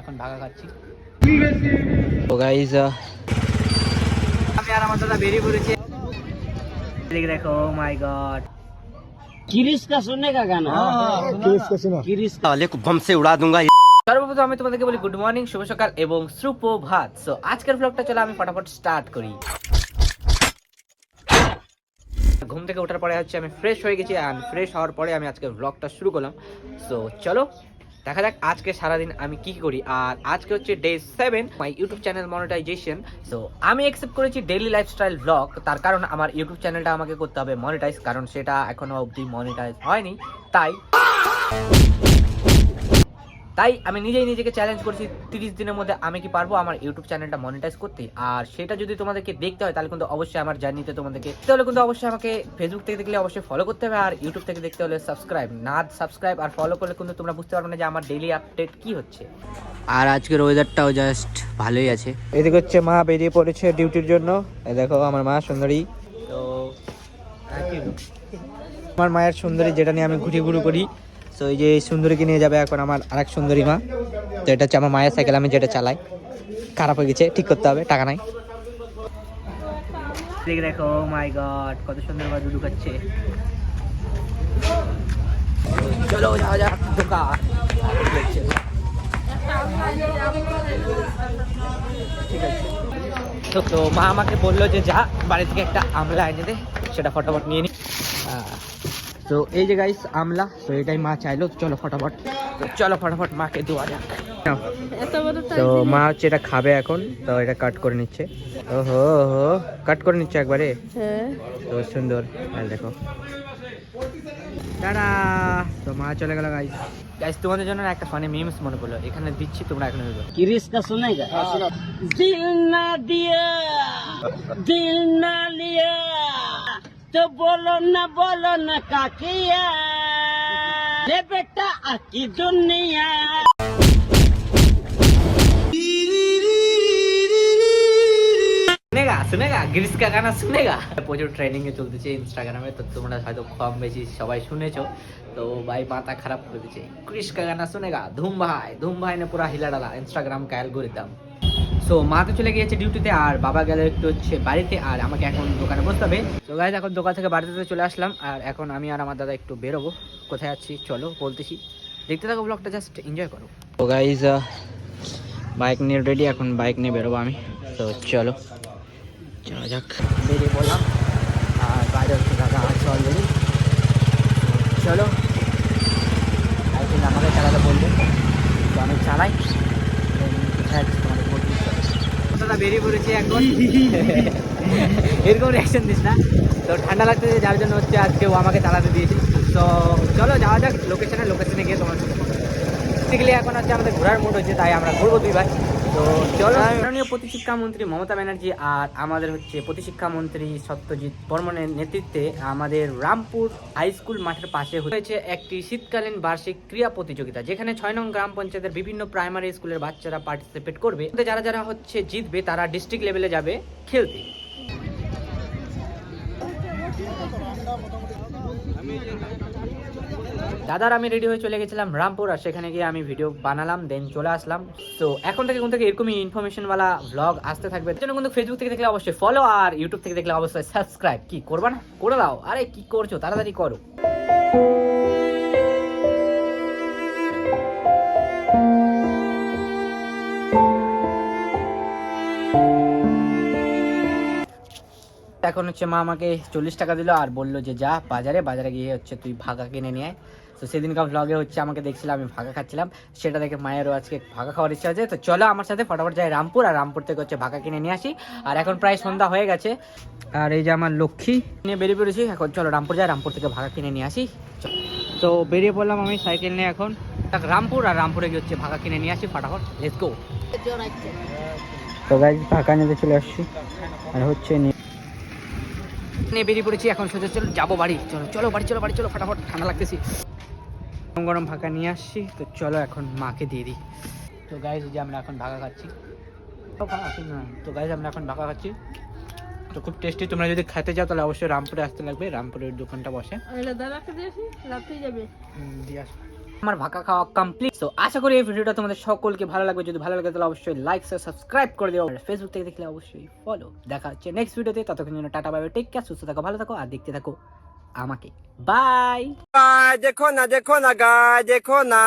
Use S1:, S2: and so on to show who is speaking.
S1: এখন ভাগা খাচ্ছি। তো গাইস আমি আর আমার দাদা বেরিয়ে পড়েছি। দেখো মাই গড
S2: किरिस का सुनने का गाना किरिस का
S3: साले को बम से उड़ा दूंगा।
S1: সর্বপ্রথম আমি তোমাদেরকে বলি গুড মর্নিং, শুভ সকাল এবং সুপ্রভাত। সো আজকের ব্লগটা চলো আমি ফটাফট স্টার্ট করি। ঘুম থেকে ওঠার পরে হচ্ছে আমি ফ্রেশ হয়ে গেছি, আর ফ্রেশ হওয়ার পরে আমি আজকে ব্লগটা শুরু করলাম। সো চলো দেখা যাক আজকে সারাদিন আমি কি করি। আর আজকে হচ্ছে day 7 my YouTube channel monetisation. So আমি অ্যাকসেপ্ট করেছি ডেইলি লাইফস্টাইল ব্লগ, তার কারণ আমার ইউটিউব চ্যানেলটা আমাকে করতে হবে মনিটাইজ, কারণ সেটা এখনো অবধি মনিটাইজ হয়নি। তাই আমি নিজেই নিজেকে চ্যালেঞ্জ করছি 30 দিনের মধ্যে আমি কি পারবো আমার ইউটিউব চ্যানেলটা মনিটাইজ করতে। আর সেটা যদি তোমাদেরকে দেখতে হয় তাহলে কিন্তু অবশ্যই আমার জার্নিতে তোমাদেরকে তাহলে কিন্তু অবশ্যই আমাকে ফেসবুক থেকে দেখলে অবশ্যই ফলো করতে হবে, আর ইউটিউব থেকে দেখতে হলে সাবস্ক্রাইব আর ফলো করলে কিন্তু তোমরা বুঝতে পারবে না যে আমার ডেইলি আপডেট কি হচ্ছে। আর আজকের ওয়েদারটাও জাস্ট ভালোই আছে। এদিকে হচ্ছে মা বেরিয়ে পড়েছে ডিউটির জন্য। এই দেখো আমার মা সুন্দরী। তো আমার মায়ের সুন্দরী যেটা নিয়ে আমি ঘুরি করি। তো এই যে সুন্দরীকে নিয়ে যাবে এখন আমার আরেক সুন্দরী মা। তো এটা হচ্ছে আমার মায়ের সাইকেল, আমি যেটা চালাই। খারাপ হয়ে গেছে, ঠিক করতে হবে, টাকা নাই। দেখো মাই গড কত সুন্দর ভাবে দুধ খাচ্ছে। চলো যাওয়া যাক দোকান। ঠিক আছে তো মা আমাকে বললো যে যা বাড়ি থেকে একটা আমলা এনে দে, সেটা ফটাফট নিয়ে নি। তো এই যে গাইস আমলা, তো এটাই মা চাইলো। চলো ফটাফট মাকে দেওয়া যাক। তো মা হচ্ছে এটা খাবে এখন, তো এটা কাট করে নিচ্ছে। ওহো কাট করে নিচ্ছে একবারে। তো সুন্দর দেখো। টাটা। তো মা চলে গেল। গাইস তোমাদের জন্য একটা ফানি মিমস মনে পড়লো, এখানে দিচ্ছি, তোমরা এখানে দেবে।
S2: किरिस का सुनेगा दिल ना दिया दिल ना लिया तो बोलो ना का किया रे बेटा आकी दुनिया।
S1: सुनेगा ग्रीस का गाना सुनेगा। প্রচুর ট্রেনিং এ চলতেছে ইনস্টাগ্রামে, তো তোমরা হয়তো কম বেশি সবাই শুনেছো। তো ভাই মাথা খারাপ করে দিচ্ছে। গ্रीस का गाना सुनेगा धूम भाई ने पूरा हिला डाला इंस्टाग्राम का एल्गोरिदम। সো মা তো চলে গিয়েছে ডিউটিতে, আর বাবা গেল একটু হচ্ছে বাড়িতে, আর আমাকে এখন দোকানে বসতে হবে। তো গাইজ এখন দোকান থেকে বাড়িতে চলে আসলাম, আর এখন আমি আর আমার দাদা একটু বেরোবো। কোথায় যাচ্ছি চলো বলতেছি, দেখতে থাকো ব্লগটা, জাস্ট এনজয় করো। তো গাইজ বাইক নিয়ে রেডি, এখন বাইক নিয়ে বেরোবো আমি। তো চলো যাওয়া যাক। বেরিয়ে বললাম, আর বাইরে হচ্ছে দাদা আছে অলরেডি। চলো আমাকে চালাতে বলবে, তো আমি চালাই। কোথায় যাচ্ছি তোমাদের বলতে দাদা বেরিয়ে পড়েছে এখন। এরকম রিয়াকশন দিস না। তো ঠান্ডা লাগতেছে, যার জন্য হচ্ছে আজকে ও আমাকে চালাতে দিয়েছি। তো চলো যাওয়া যাক লোকেশনে গিয়ে তোমার সাথে বেসিক্যালি এখন হচ্ছে আমাদের ঘোরার মুড হচ্ছে, তাই আমরা ঘুরবো দুই ভাই। তো চলো। মাননীয় প্রতিশিক্ষামন্ত্রী মমতা ব্যানার্জি আর আমাদের হচ্ছে প্রতিশিক্ষামন্ত্রী সত্যজিৎ বর্মনের নেতৃত্বে আমাদের রামপুর হাই স্কুল মাঠের পাশে হয়েছে একটি শীতকালীন বার্ষিক ক্রীড়া প্রতিযোগিতা, যেখানে 6 নং গ্রাম পঞ্চায়েতের বিভিন্ন প্রাইমারি স্কুলের বাচ্চারা পার্টিসিপেট করবে। যারা যারা হচ্ছে জিতবে তারা ডিস্ট্রিক্ট লেভেলে যাবে খেলতে। দাদার আমি রেডি হয়ে চলে গেছিলাম রামপুর, আর সেখানে গিয়ে আমি ভিডিও বানালাম, দেন চলে আসলাম। তো এখন থেকে কোন থেকে এরকমই ইনফরমেশনওয়ালা ব্লগ আসতে থাকবে। জন্য কিন্তু ফেসবুক থেকে দেখলে অবশ্যই ফলো, আর ইউটিউব থেকে দেখলে অবশ্যই সাবস্ক্রাইব। কি করবা না করে দাও, আরে কি করছো তাড়াতাড়ি করো। এখন হচ্ছে মা আমাকে 40 টাকা দিল, আর বললো যে যা বাজারে গিয়ে হচ্ছে তুই ভাগা কিনে নিয়ে আয়। তো সেদিনকার ব্লগে হচ্ছে আমাকে দেখছিলাম আমি ভাগা খাচ্ছিলাম, সেটা দেখে মায়েরও আজকে ভাগা খাওয়ার ইচ্ছা আছে। তো চলো আমার সাথে ফটাফট যাই রামপুর, আর রামপুর থেকে হচ্ছে ভাগা কিনে নিয়ে আসি। আর এখন প্রায় সন্ধ্যা হয়ে গেছে, আর এই যে আমার লক্ষ্মী নিয়ে বেরিয়ে পড়েছি। এখন চলো রামপুর যাই, রামপুর থেকে ভাগা কিনে নিয়ে আসি। তো বেরিয়ে পড়লাম আমি সাইকেল নিয়ে এখন রামপুর, আর রামপুরে গিয়ে হচ্ছে ভাগা কিনে নিয়ে আসি ফটাফট। Let's go. তো গাইস ভাগা নিতে চলে আসছি, আর হচ্ছে নিয়ে বেরিয়ে পড়েছি। এখন সোজা চলো যাবো বাড়ি। চলো বাড়ি চলো ফটাফট, ঠান্ডা লাগতেছি। গরম ভাগা নিয়ে আসছি, তো চলো এখন মাকে দিয়ে দিই। তো গাইজ যে আমরা এখন ভাগা খাচ্ছি। তো খুব টেস্টি। তোমরা যদি খেতে যাও তাহলে অবশ্যই রামপুরে আসতে লাগবে, রামপুরের দোকানটা বসে। দিয়ে আসো। আমার ভাকা খাওয়া কমপ্লিট। তো আশা করি এই ভিডিওটা তোমাদের সকলকে ভালো লাগবে। যদি ভালো লাগে তাহলে অবশ্যই লাইক সাবস্ক্রাইব করে দিও। ফেসবুক থেকে দেখলে অবশ্যই ফলো। দেখা হচ্ছে নেক্সট ভিডিওতে। ততক্ষণ জন্য tata bye bye, take care, সুস্থ থাকো, ভালো থাকো আর দেখতে থাকো আমাকে। বাই।
S3: देखो ना गाय देखो ना